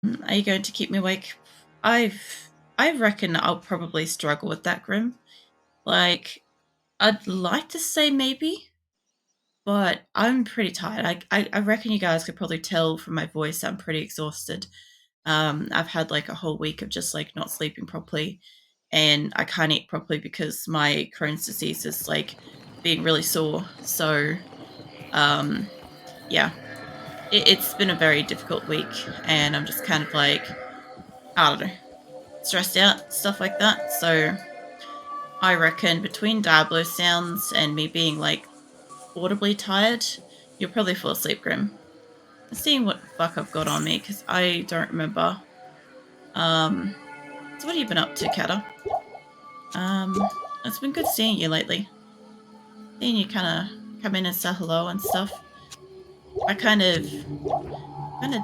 Are you going to keep me awake? I reckon I'll probably struggle with that, Grim. Like, I'd like to say maybe, but I'm pretty tired. I reckon you guys could probably tell from my voice I'm pretty exhausted. I've had like a whole week of just like not sleeping properly, and I can't eat properly because my Crohn's disease is like being really sore. So, um, yeah, it's been a very difficult week, and I'm just kind of like, I don't know, stressed out, stuff like that. So I reckon between Diablo sounds and me being like audibly tired, you'll probably fall asleep, Grim. Seeing what the fuck I've got on me because I don't remember. Um, so what have you been up to, Kata? It's been good seeing you lately. Seeing you kind of come in and say hello and stuff. I kind of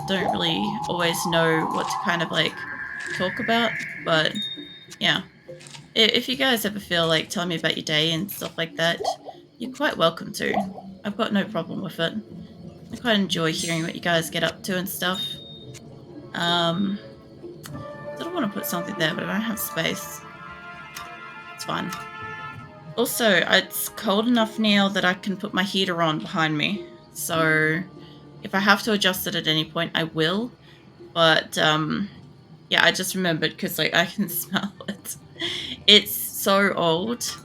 don't really always know what to kind of like talk about, but yeah. If you guys ever feel like telling me about your day and stuff like that, you're quite welcome to. I've got no problem with it. I quite enjoy hearing what you guys get up to and stuff. Um, I don't want to put something there, but I don't have space. It's fine. Also, it's cold enough now that I can put my heater on behind me. So if I have to adjust it at any point, I will. But yeah, I just remembered because like I can smell it. It's so old.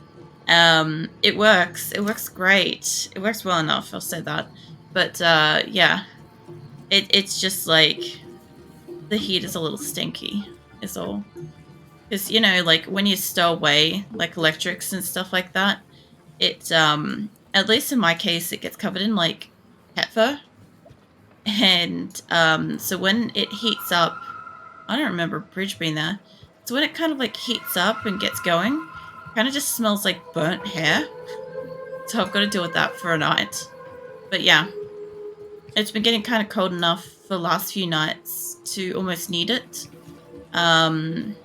It works. It works great. It works well enough. I'll say that. But yeah, it's just like the heat is a little stinky. Is all. Because you know, like when you stow away like electrics and stuff like that, it at least in my case, it gets covered in like cat fur, and so when it heats up, I don't remember a bridge being there. So when it kind of like heats up and gets going, it kind of just smells like burnt hair. So I've got to deal with that for a night. But yeah, it's been getting kind of cold enough for the last few nights to almost need it. Um,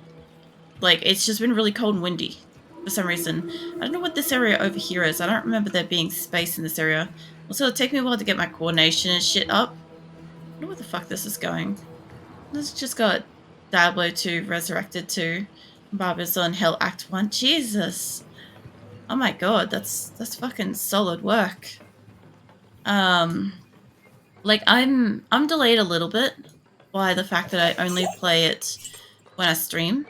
like it's just been really cold and windy for some reason. I don't know what this area over here is. I don't remember there being space in this area. Also, it'll take me a while to get my coordination and shit up. I don't know where the fuck this is going. Let's just got Diablo 2 Resurrected 2, Barbers on Hell Act 1. Jesus. Oh my god, that's fucking solid work. Um like I'm delayed a little bit by the fact that I only play it when I stream.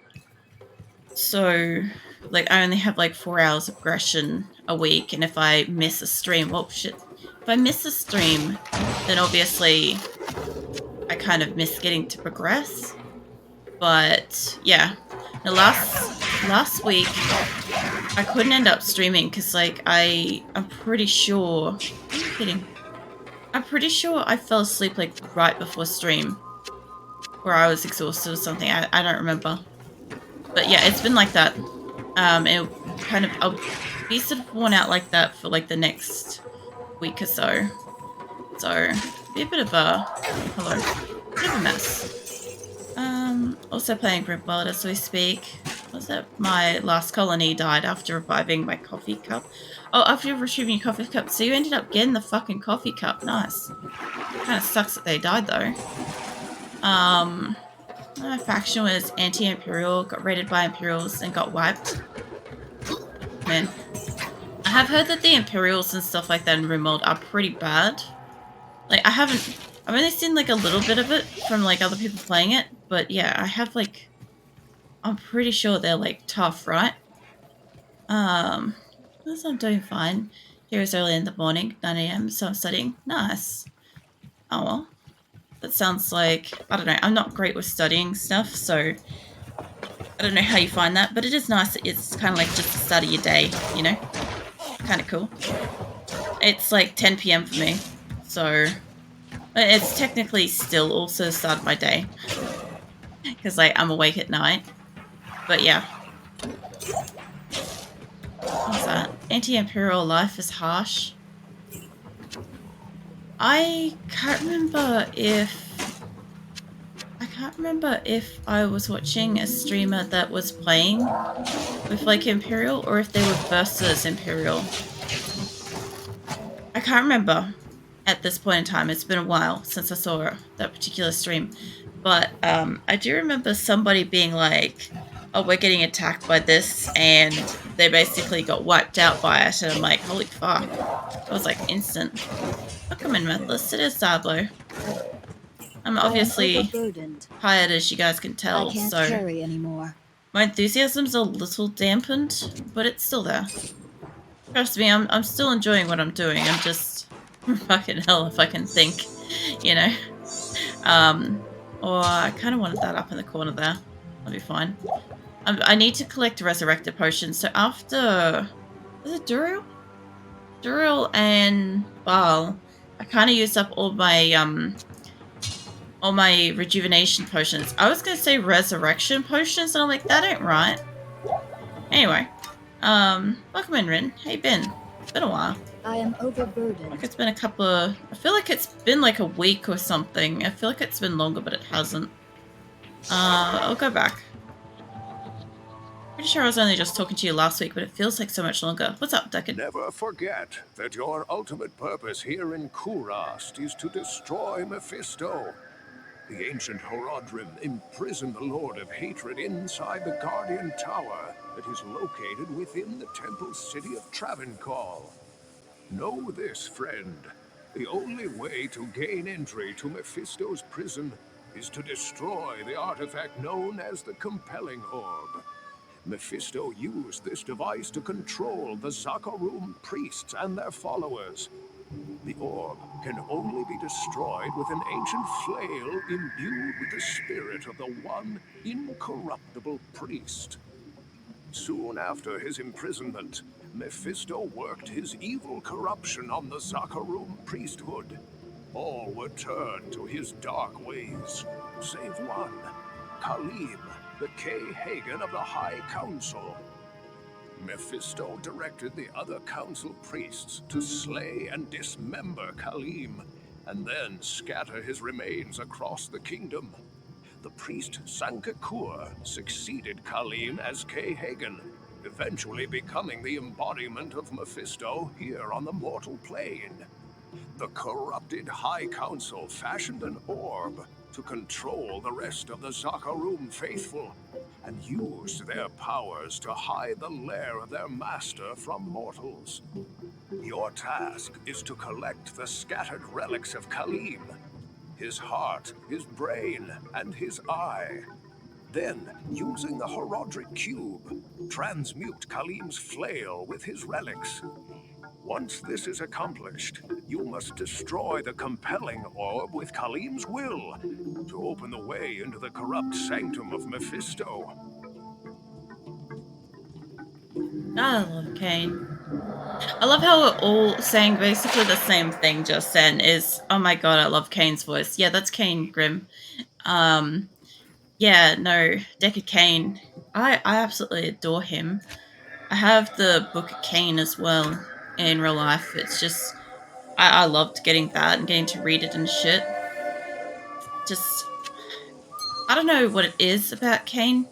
So like I only have like 4 hours of aggression a week, and if I miss a stream, well shit. If I miss a stream, then obviously I kind of miss getting to progress. But yeah, the last week I couldn't end up streaming because like I'm pretty sure. Are you kidding? I'm pretty sure I fell asleep like right before stream, or I was exhausted or something. I don't remember. But yeah, it's been like that. It kind of I'll be sort of worn out like that for like the next week or so. So be a bit of a bit of a mess. Also playing Grimp World as we speak. Was that my last colony died after reviving my coffee cup? Oh, after retrieving your coffee cup. So you ended up getting the fucking coffee cup. Nice. Kind of sucks that they died though. My faction was anti-imperial, got raided by imperials, and got wiped. Man, I have heard that the imperials and stuff like that in RimWorld are pretty bad. Like I've only seen like a little bit of it from like other people playing it, but yeah, I have like, I'm pretty sure they're like tough, right? I'm doing fine. Here is early in the morning, 9 a.m. So I'm studying. Nice. Oh well. That sounds like, I don't know, I'm not great with studying stuff, so I don't know how you find that, but it is nice that it's kind of like just to study your day, you know? Kind of cool. It's like 10 p.m. for me, so it's technically still also the start of my day because like I'm awake at night. But yeah. What's that? Anti-imperial life is harsh. I can't remember if I was watching a streamer that was playing with like Imperial or if they were versus Imperial. I can't remember at this point in time. It's been a while since I saw that particular stream. But I do remember somebody being like, "Oh, we're getting attacked by this," and they basically got wiped out by it. And I'm like, "Holy fuck!" It was like instant. Oh, come in, Methless. It is Diablo. I'm I am obviously overburdened. tired, as you guys can I tell, can't so carry anymore. my enthusiasm's a little dampened, but it's still there. Trust me, I'm still enjoying what I'm doing. I'm just fucking hell if I can think, you know. Or I kind of wanted that up in the corner there. That'll be fine. I need to collect resurrected potions. So after was it Duril and Baal, I kind of used up all my rejuvenation potions. I was gonna say resurrection potions, and I'm like, that ain't right. Anyway, welcome in, Rin. How you been? It's been a while. I am overburdened. Like it's been a couple of. I feel like it's been like a week or something. I feel like it's been longer, but it hasn't. I'll go back. Pretty sure I was only just talking to you last week, but it feels like so much longer. What's up, Deckard? Never forget that your ultimate purpose here in Kurast is to destroy Mephisto. The ancient Horodrim imprisoned the Lord of Hatred inside the Guardian Tower that is located within the temple city of Travancore. Know this, friend. The only way to gain entry to Mephisto's prison is to destroy the artifact known as the Compelling Orb. Mephisto used this device to control the Zakarum priests and their followers. The orb can only be destroyed with an ancient flail imbued with the spirit of the one incorruptible priest. Soon after his imprisonment, Mephisto worked his evil corruption on the Zakarum priesthood. All were turned to his dark ways, save one, Kalim, the K-Hagen of the High Council. Mephisto directed the other council priests to slay and dismember Kalim, and then scatter his remains across the kingdom. The priest Sankakur succeeded Kalim as K-Hagen, eventually becoming the embodiment of Mephisto here on the mortal plane. The corrupted High Council fashioned an orb to control the rest of the Zakarum faithful, and used their powers to hide the lair of their master from mortals. Your task is to collect the scattered relics of Kalim, his heart, his brain, and his eye. Then, using the Horodric Cube, transmute Kalim's flail with his relics. Once this is accomplished, you must destroy the Compelling Orb with Kalim's will to open the way into the corrupt sanctum of Mephisto. I love Kane. I love how we're all saying basically the same thing just then is, oh my god, I love Kane's voice. Yeah, that's Kane Grimm. Yeah, no, Deckard Kane. I absolutely adore him. I have the Book of Kane as well in real life. It's just, I loved getting that and getting to read it and shit. Just, I don't know what it is about Kane.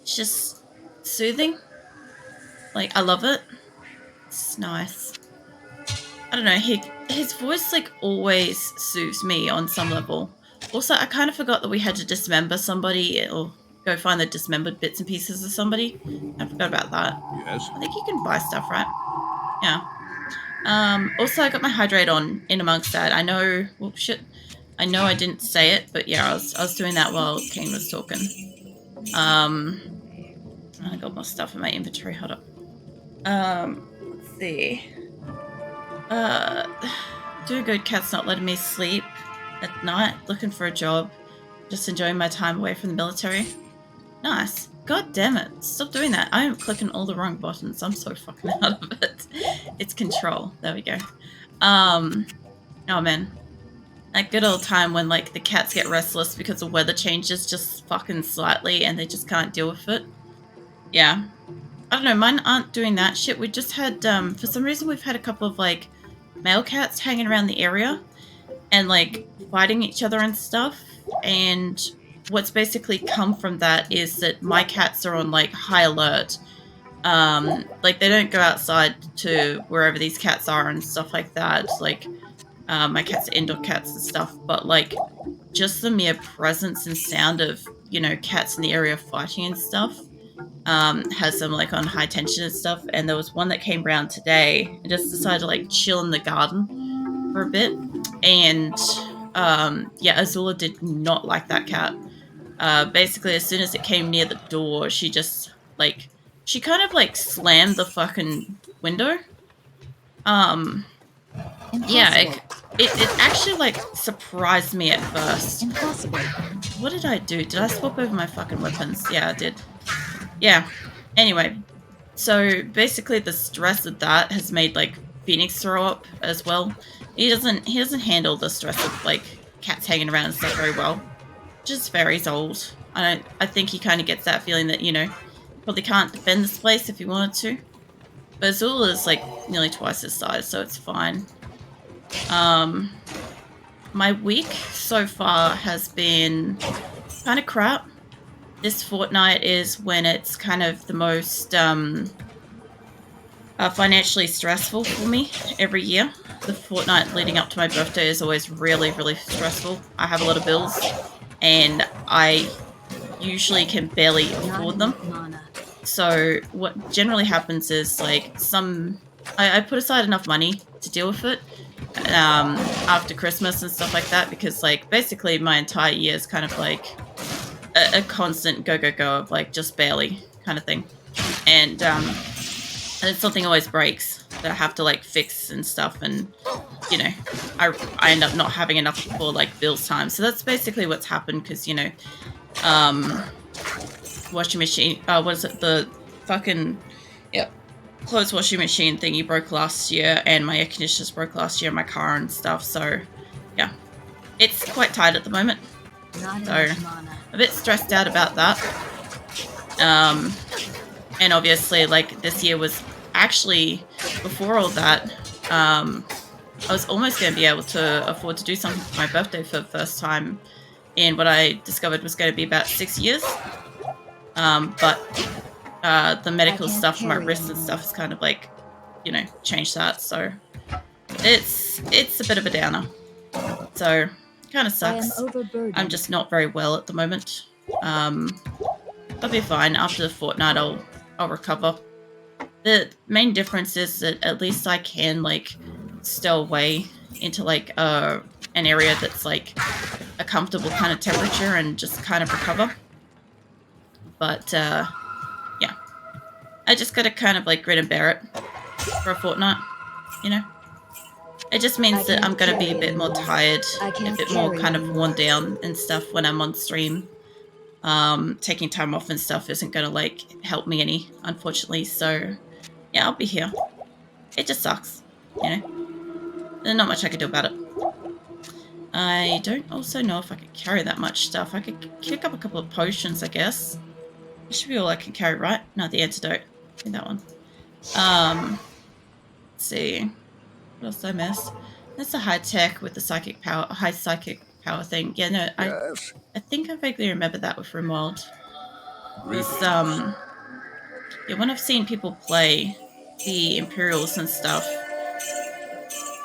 It's just soothing. Like, I love it. It's nice. I don't know, his voice like always soothes me on some level. Also, I kind of forgot that we had to dismember somebody or go find the dismembered bits and pieces of somebody. I forgot about that. Yes? I think you can buy stuff, right? Yeah. Also, I got my hydrate on in amongst that. I know, well, shit. I know I didn't say it, but yeah, I was doing that while Kane was talking. I got more stuff in my inventory. Hold up. Let's see. Doing good, cat's not letting me sleep at night, looking for a job, just enjoying my time away from the military. Nice. God damn it. Stop doing that. I am clicking all the wrong buttons. I'm so fucking out of it. It's control. There we go. Oh man. That good old time when like the cats get restless because the weather changes just fucking slightly and they just can't deal with it. Yeah. I don't know, mine aren't doing that shit. We just had, for some reason we've had a couple of like male cats hanging around the area and like fighting each other and stuff. And what's basically come from that is that my cats are on like high alert. Like they don't go outside to wherever these cats are and stuff like that. Like, my cats are indoor cats and stuff, but like just the mere presence and sound of, you know, cats in the area fighting and stuff has them like on high tension and stuff. And there was one that came round today and just decided to like chill in the garden for a bit. And yeah, Azula did not like that cat. Basically, as soon as it came near the door, she just like she kind of like slammed the fucking window. Um, yeah, it actually like surprised me at first. Impossible. What did I do? Did I swap over my fucking weapons? Yeah, I did. Yeah. Anyway, so basically the stress of that has made like Phoenix throw up as well. He doesn't handle the stress of like cats hanging around and stuff very well. Just Fairy's old. I think he kind of gets that feeling that, you know, probably can't defend this place if he wanted to. But Azula is like nearly twice his size, so it's fine. My week so far has been kind of crap. This fortnight is when it's kind of the most financially stressful for me every year. The fortnight leading up to my birthday is always really, really stressful. I have a lot of bills, and I usually can barely afford them. So what generally happens is like I put aside enough money to deal with it after Christmas and stuff like that, because like basically my entire year is kind of like a constant go of like just barely kind of thing, and something always breaks that I have to like fix and stuff, and you know I end up not having enough for like bills time. So that's basically what's happened, because you know washing machine what is it, the fucking clothes washing machine thingy broke last year, and my air conditioners broke last year in my car and stuff. So yeah, it's quite tight at the moment, so a bit stressed out about that. And obviously like this year was actually, before all that, I was almost going to be able to afford to do something for my birthday for the first time in what I discovered was going to be about 6 years. But the medical stuff for my wrists and stuff has kind of like, you know, changed that. So it's a bit of a downer. So kind of sucks. I'm just not very well at the moment. I'll be fine. After the fortnight, I'll recover. The main difference is that at least I can like stow away into like an area that's like a comfortable kind of temperature and just kind of recover. But yeah, I just gotta kind of like grin and bear it for a fortnight, you know. It just means that I'm gonna be a bit more tired, a bit more kind of worn down and stuff when I'm on stream. Taking time off and stuff isn't gonna like help me any, unfortunately. So yeah, I'll be here. It just sucks, you know. There's not much I can do about it. I don't also know if I could carry that much stuff. I could kick up a couple of potions, I guess. That should be all I can carry, right? No, the antidote. I think that one. Let's see. What else did I miss? That's a high tech with the psychic power, high psychic power thing. Yeah, no, Yes. I think I vaguely remember that with Rimworld. Because, yeah, when I've seen people play the Imperials and stuff,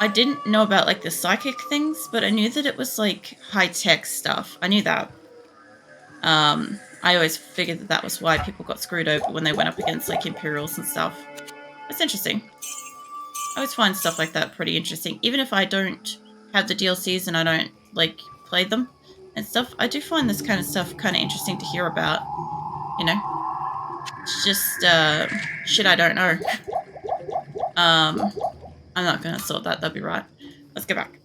I didn't know about like the psychic things, but I knew that it was like high tech stuff. I knew that. I always figured that was why people got screwed over when they went up against like Imperials and stuff. It's interesting. I always find stuff like that pretty interesting. Even if I don't have the DLCs and I don't like play them and stuff, I do find this kind of stuff kind of interesting to hear about. You know, it's just shit I don't know. I'm not gonna sort that. That'd be right. Let's go back.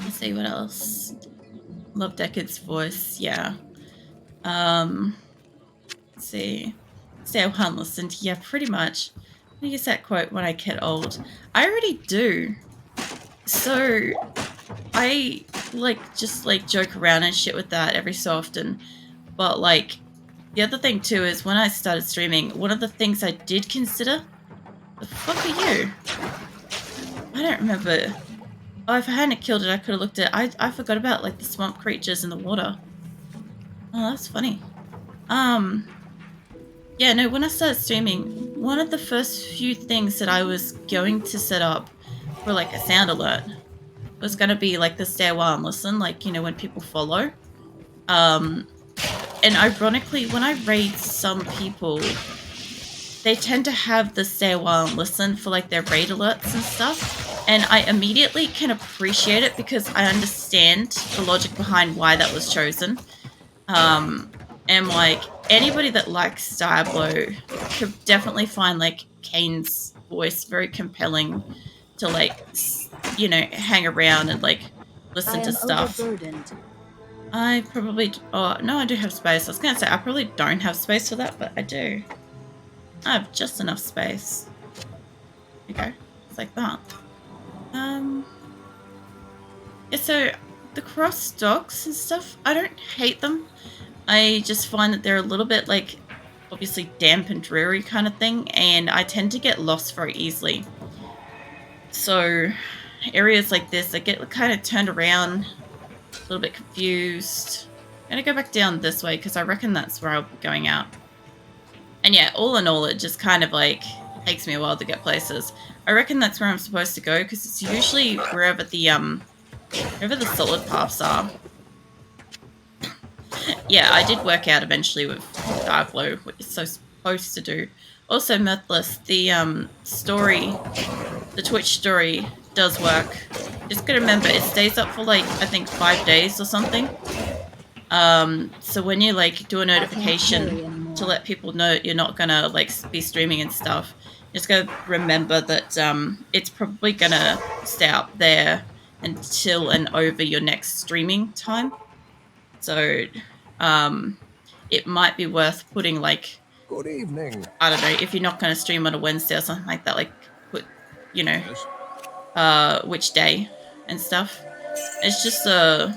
Let's see what else. Love Deckard's voice. Yeah. Let's see. Stay on listened. Yeah, pretty much. I use that quote when I get old. I already do. So I like just like joke around and shit with that every so often. But like the other thing too is when I started streaming, one of the things I did consider, the fuck are you? I don't remember. Oh, if I hadn't killed it, I could have looked at it. I forgot about like the swamp creatures in the water. Oh, that's funny. Yeah, no, when I started streaming, one of the first few things that I was going to set up for like a sound alert was going to be like the stay a while and listen, like, you know, when people follow. And ironically, when I raid some people, they tend to have the stay a while and listen for like their raid alerts and stuff. And I immediately can appreciate it because I understand the logic behind why that was chosen. And like anybody that likes Diablo could definitely find like Kane's voice very compelling to like, you know, hang around and like listen to stuff. Overburdened. I probably, oh no, I do have space. I was gonna say I probably don't have space for that, but I do. I have just enough space. Okay, it's like that. Yeah, so the Kurast dogs and stuff, I don't hate them. I just find that they're a little bit like obviously damp and dreary kind of thing, and I tend to get lost very easily. So areas like this, I get kind of turned around, a little bit confused. I'm gonna go back down this way because I reckon that's where I'll be going out. And yeah, all in all, it just kind of like takes me a while to get places. I reckon that's where I'm supposed to go because it's usually wherever the solid paths are. Yeah, I did work out eventually with Diablo what it's so supposed to do. Also, Mirthless, the story, the Twitch story does work. Just gotta remember, it stays up for like, I think 5 days or something. So when you like do a notification to let people know you're not gonna like be streaming and stuff, just gotta remember that it's probably gonna stay up there until and over your next streaming time. So it might be worth putting like, Good evening. I don't know, if you're not gonna stream on a Wednesday or something like that, like put, you know, which day and stuff. It's just a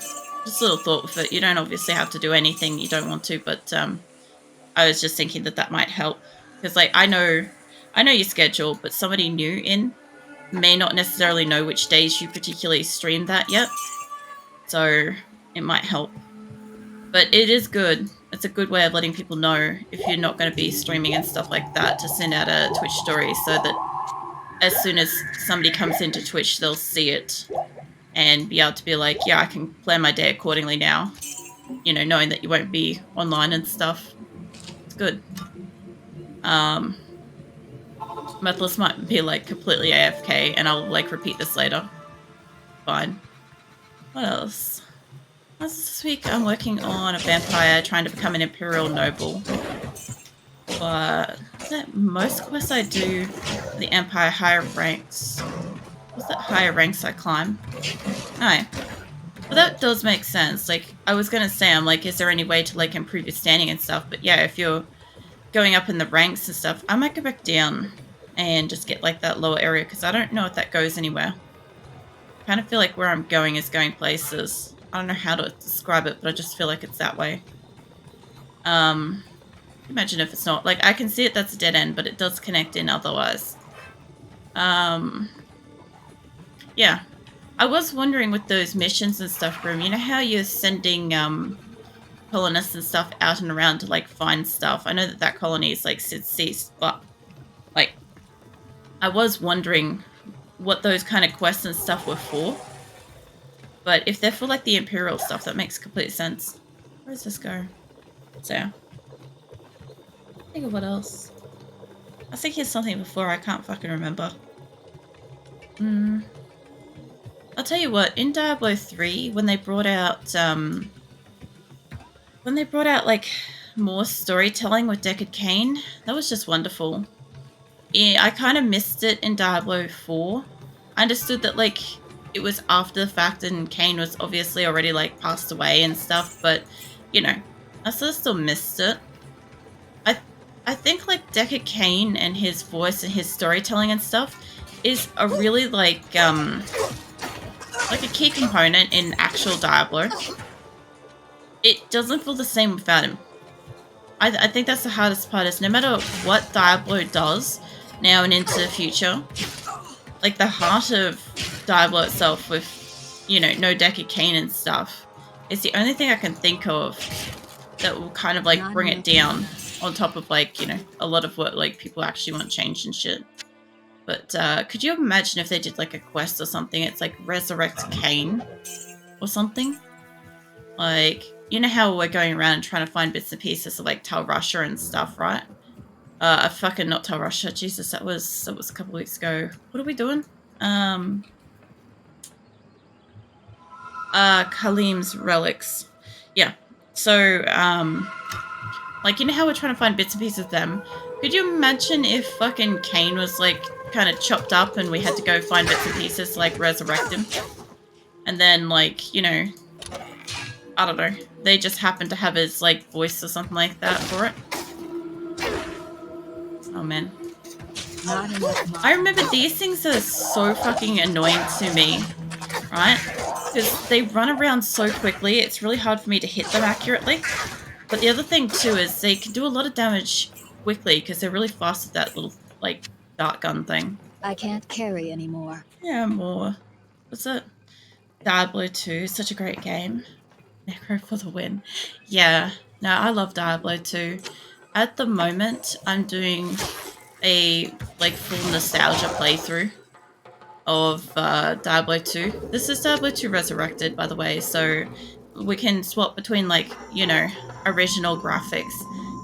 little thought with it. You don't obviously have to do anything you don't want to, but I was just thinking that that might help because like I know your schedule, but somebody new in may not necessarily know which days you particularly stream that yet, so it might help. But it is good. It's a good way of letting people know if you're not going to be streaming and stuff like that, to send out a Twitch story so that as soon as somebody comes into Twitch, they'll see it and be able to be like, yeah, I can plan my day accordingly now. You know, knowing that you won't be online and stuff. It's good. Methless might be like completely AFK and I'll like repeat this later. Fine. What else? This week I'm working on a vampire trying to become an Imperial Noble. But most quests I do the Empire higher ranks. What's that higher ranks I climb? No. Well, that does make sense. Like, I was gonna say, I'm like, is there any way to like improve your standing and stuff? But yeah, if you're going up in the ranks and stuff, I might go back down and just get like that lower area because I don't know if that goes anywhere. I kind of feel like where I'm going is going places. I don't know how to describe it, but I just feel like it's that way. Imagine if it's not. Like, I can see it, that's a dead end, but it does connect in otherwise. Yeah. I was wondering with those missions and stuff, Grim, you know how you're sending colonists and stuff out and around to like find stuff? I know that that colony is like ceased, but like I was wondering what those kind of quests and stuff were for. But if they're for like the Imperial stuff, that makes complete sense. Where does this go? So, think of what else. I was thinking of something before, I can't fucking remember. I'll tell you what, in Diablo 3, when they brought out like more storytelling with Deckard Cain, that was just wonderful. Yeah, I kind of missed it in Diablo 4. I understood that like it was after the fact and Cain was obviously already like passed away and stuff, but you know, I sort of still missed it. I think like Deckard Cain and his voice and his storytelling and stuff is a really like a key component in actual Diablo. It doesn't feel the same without him. I think that's the hardest part, is no matter what Diablo does now and into the future, like the heart of Diablo itself with, you know, no Deckard Cain and stuff, is the only thing I can think of that will kind of like bring it down on top of like, you know, a lot of what like people actually want changed and shit. But could you imagine if they did like a quest or something? It's like resurrect Cain or something. Like, you know how we're going around and trying to find bits and pieces of like Tal Russia and stuff, right? Fucking not Tal Russia. Jesus, that was a couple weeks ago. What are we doing? Kalim's relics. Yeah. So, like, you know how we're trying to find bits and pieces of them? Could you imagine if fucking Cain was, like, kind of chopped up and we had to go find bits and pieces to, like, resurrect him? And then, like, you know, I don't know. They just happened to have his, like, voice or something like that for it. Oh, man. I remember these things are so fucking annoying to me, right? Because they run around so quickly, it's really hard for me to hit them accurately. But the other thing, too, is they can do a lot of damage quickly because they're really fast with that little, like, dart gun thing. I can't carry anymore. Yeah, more. What's it? Diablo 2, such a great game. Necro for the win. Yeah, no, I love Diablo 2. At the moment, I'm doing a, like, full nostalgia playthrough of Diablo 2. This is Diablo 2 Resurrected, by the way, so we can swap between, like, you know, original graphics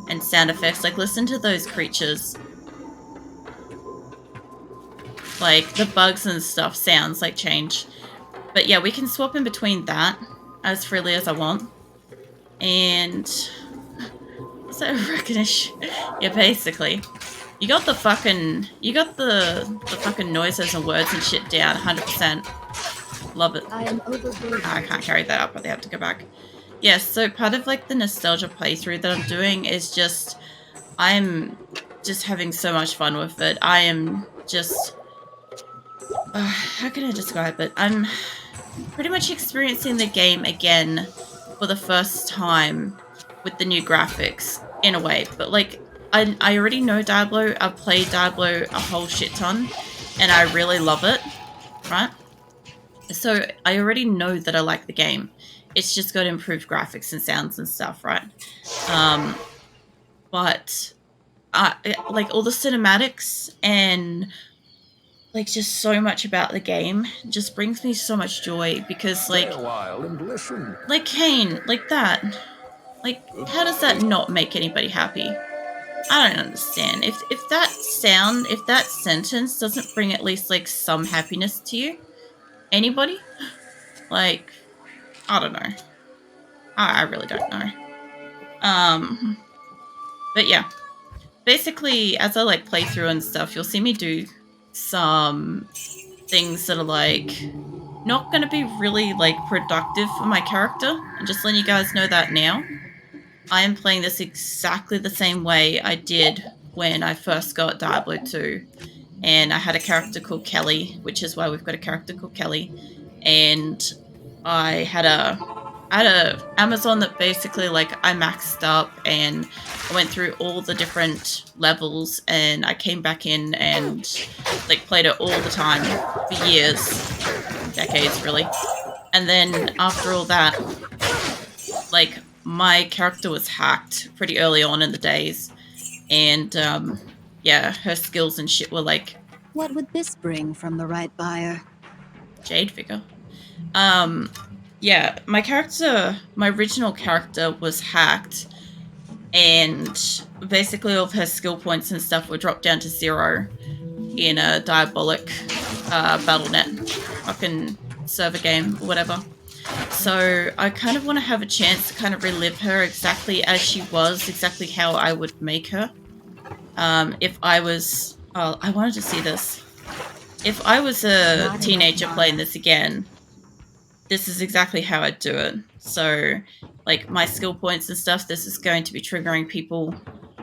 and sound effects. Like, listen to those creatures. Like, the bugs and stuff sounds, like, change. But yeah, we can swap in between that as freely as I want. And... what's that recognition? Yeah, basically. You got the fucking noises and words and shit down 100%. Love it. I am overburdened. I can't carry that up, but they have to go back. Yes, so part of like the nostalgia playthrough that I'm doing is just I'm just having so much fun with it. I am just how can I describe it? I'm pretty much experiencing the game again for the first time with the new graphics in a way, but like I already know Diablo. I've played Diablo a whole shit ton, and I really love it, right? So I already know that I like the game. It's just got improved graphics and sounds and stuff, right? But like all the cinematics and like just so much about the game just brings me so much joy because like Stay a while and listen. like Cain, like that. Like how does that not make anybody happy? I don't understand. If that sound, if that sentence doesn't bring at least like some happiness to you, anybody? Like, I don't know. I really don't know. But yeah. Basically, as I like play through and stuff, you'll see me do some things that are like not gonna be really like productive for my character. I'm just letting you guys know that now. I am playing this exactly the same way I did when I first got Diablo 2. And I had a character called Kelly, which is why we've got a character called Kelly. And I had a Amazon that basically like I maxed up and I went through all the different levels and I came back in and like played it all the time for years, decades really. And then after all that, like my character was hacked pretty early on in the days, and yeah, her skills and shit were like What would this bring from the right buyer? jade figure. Yeah, my original character was hacked, and basically all of her skill points and stuff were dropped down to 0 in a Diabolic Battle.net fucking server game or whatever. So I kind of want to have a chance to kind of relive her exactly as she was, exactly how I would make her. If I was... oh, I wanted to see this. If I was a teenager playing this again, this is exactly how I'd do it. So, like, my skill points and stuff, this is going to be triggering people.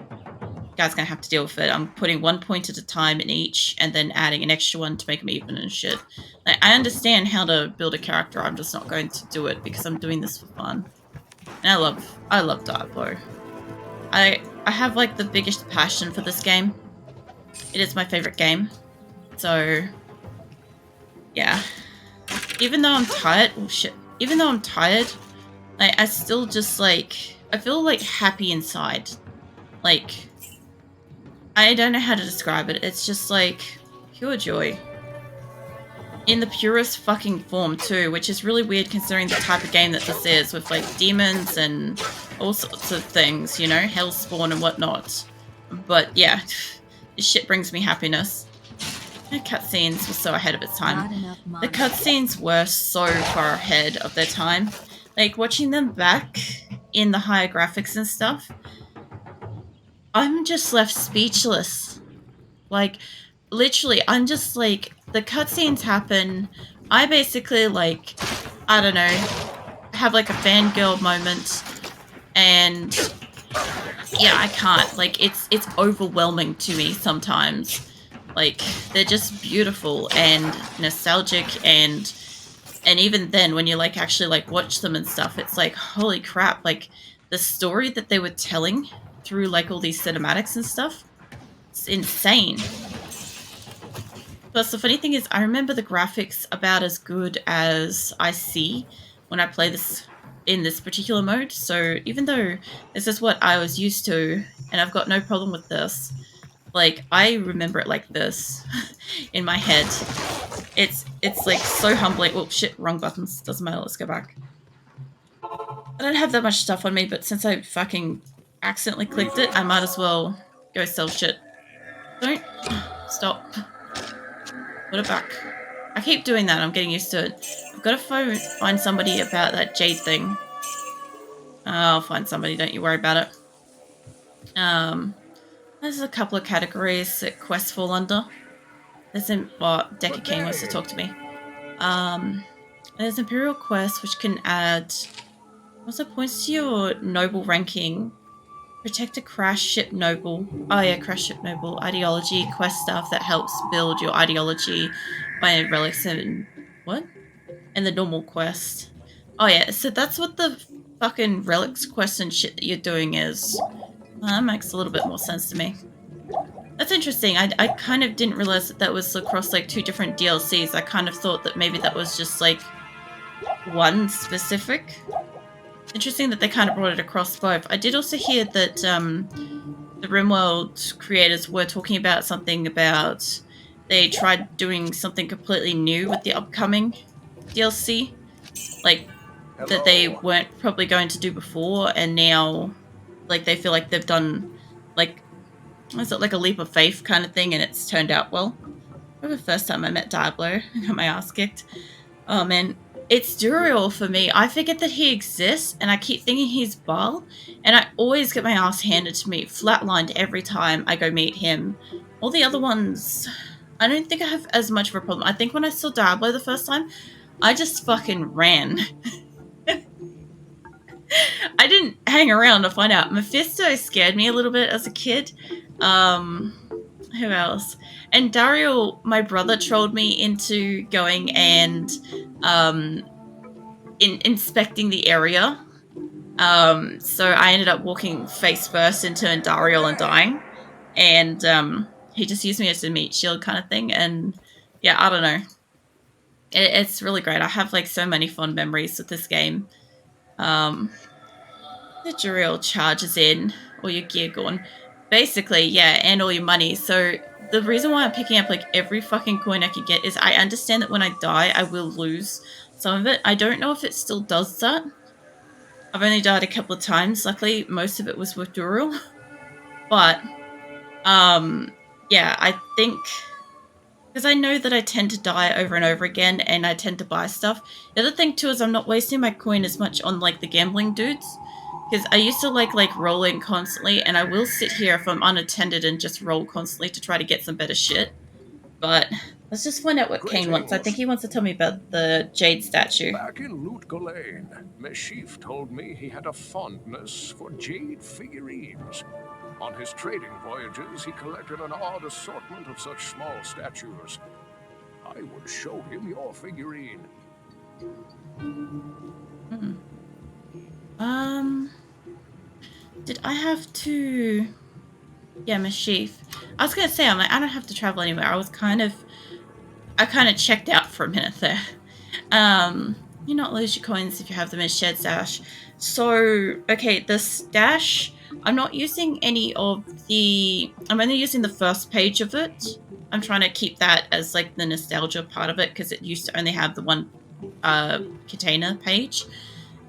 You guys are going to have to deal with it. I'm putting 1 point at a time in each, and then adding an extra one to make them even and shit. Like, I understand how to build a character, I'm just not going to do it because I'm doing this for fun. And I love Diablo. I have, like, the biggest passion for this game. It is my favorite game. So, yeah. Even though I'm tired, oh shit. Even though I'm tired, I still just like, I feel like happy inside. Like, I don't know how to describe it. It's just like pure joy. In the purest fucking form too, which is really weird considering the type of game that this is, with like demons and all sorts of things, you know, hellspawn and whatnot. But yeah, this shit brings me happiness. The cutscenes were so ahead of its time. The cutscenes were so far ahead of their time. Like, watching them back in the higher graphics and stuff, I'm just left speechless. Like, literally, I'm just like, the cutscenes happen. I basically, like, I don't know, have like a fangirl moment, and yeah, I can't. Like, it's overwhelming to me sometimes. Like, they're just beautiful and nostalgic, and even then, when you like actually like watch them and stuff, it's like, holy crap! Like, the story that they were telling through like all these cinematics and stuff, it's insane. Plus, the funny thing is, I remember the graphics about as good as I see when I play this in this particular mode. So even though this is what I was used to, and I've got no problem with this, like, I remember it like this in my head. It's like so humbling. Oh shit, wrong buttons. Doesn't matter, let's go back. I don't have that much stuff on me, but since I fucking accidentally clicked it, I might as well go sell shit. Don't stop. Put it back. I keep doing that, I'm getting used to it. I've got to find somebody about that jade thing. I'll find somebody, don't you worry about it. There's a couple of categories that quests fall under. There's Decker King wants to talk to me. There's Imperial Quest, which can add also points to your noble ranking. Protect a crash ship noble. Oh yeah, crash ship noble. Ideology quest stuff that helps build your ideology by relics and what? And the normal quest. Oh yeah, so that's what the fucking relics quest and shit that you're doing is. That makes a little bit more sense to me. That's interesting. I kind of didn't realize that was across like 2 different DLCs. I kind of thought that maybe that was just like one specific. Interesting that they kind of brought it across both. I did also hear that the RimWorld creators were talking about something about they tried doing something completely new with the upcoming DLC, like that they weren't probably going to do before, and now like they feel like they've done like, is it like a leap of faith kind of thing, and it's turned out well. I remember the first time I met Diablo, I got my ass kicked. Oh man, it's Duriel for me. I forget that he exists, and I keep thinking he's Baal, and I always get my ass handed to me, flatlined every time I go meet him. All the other ones, I don't think I have as much of a problem. I think when I saw Diablo the first time, I just fucking ran. I didn't hang around to find out. Mephisto scared me a little bit as a kid. Who else? And Dario, my brother, trolled me into going and inspecting the area. So I ended up walking face first into Dario and dying. And he just used me as a meat shield kind of thing. And yeah, I don't know. It's really great. I have like so many fond memories with this game. The Duriel charges in, all your gear gone. Basically, yeah, and all your money. So the reason why I'm picking up like every fucking coin I can get is I understand that when I die, I will lose some of it. I don't know if it still does that. I've only died a couple of times. Luckily, most of it was with Duriel. But, yeah, I think, because I know that I tend to die over and over again, and I tend to buy stuff. The other thing too is I'm not wasting my coin as much on like the gambling dudes. Because I used to like rolling constantly, and I will sit here if I'm unattended and just roll constantly to try to get some better shit. But let's just find out what Kane wants. I think he wants to tell me about the Jade statue. Back in Lutgolane, Meshif told me he had a fondness for jade figurines. On his trading voyages, he collected an odd assortment of such small statues. I would show him your figurine. Did I have to... Yeah, Meshif. I was gonna say, I'm like, I don't have to travel anywhere. I kind of checked out for a minute there. You not lose your coins if you have them in shared stash. So, okay, the stash I'm not using any of the... I'm only using the first page of it. I'm trying to keep that as like the nostalgia part of it because it used to only have the one container page.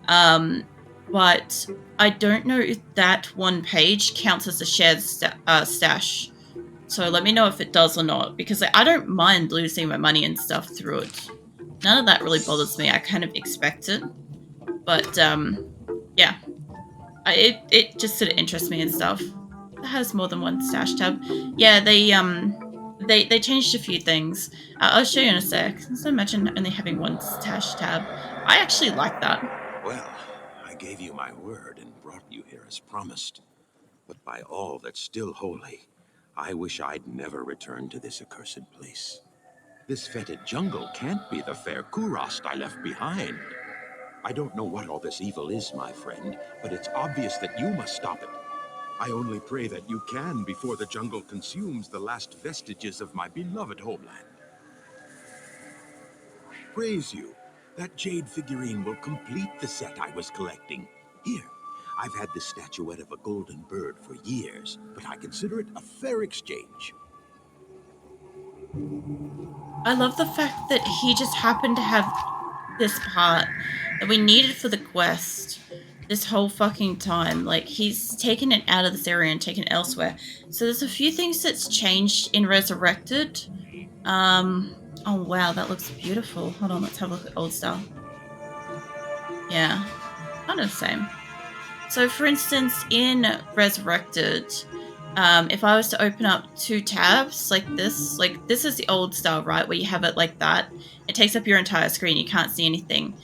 But I don't know if that one page counts as a shared stash. So let me know if it does or not, because I don't mind losing my money and stuff through it. None of that really bothers me. I kind of expect it. But yeah, it just sort of interests me and stuff. It has more than one stash tab. Yeah, they changed a few things. I'll show you in a sec. So imagine only having one stash tab. I actually like that. Well, I gave you my word and brought you here as promised. But by all that's still holy, I wish I'd never returned to this accursed place. This fetid jungle can't be the fair Kurast I left behind. I don't know what all this evil is, my friend, but it's obvious that you must stop it. I only pray that you can before the jungle consumes the last vestiges of my beloved homeland. Praise you. That jade figurine will complete the set I was collecting. Here, I've had this statuette of a golden bird for years, but I consider it a fair exchange. I love the fact that he just happened to have this part that we needed for the quest this whole fucking time. Like, he's taken it out of this area and taken it elsewhere. So there's a few things that's changed in Resurrected. Oh wow, that looks beautiful. Hold on, let's have a look at old style. Yeah, kind of the same. So for instance, in Resurrected, if I was to open up two tabs like this is the old style, right, where you have it like that. It takes up your entire screen, you can't see anything.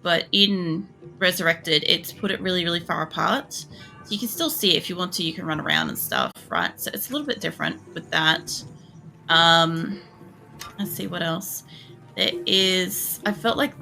But in Resurrected, it's put it really, really far apart. So you can still see it. If you want to, you can run around and stuff, right? So it's a little bit different with that. Let's see what else. There is... I felt like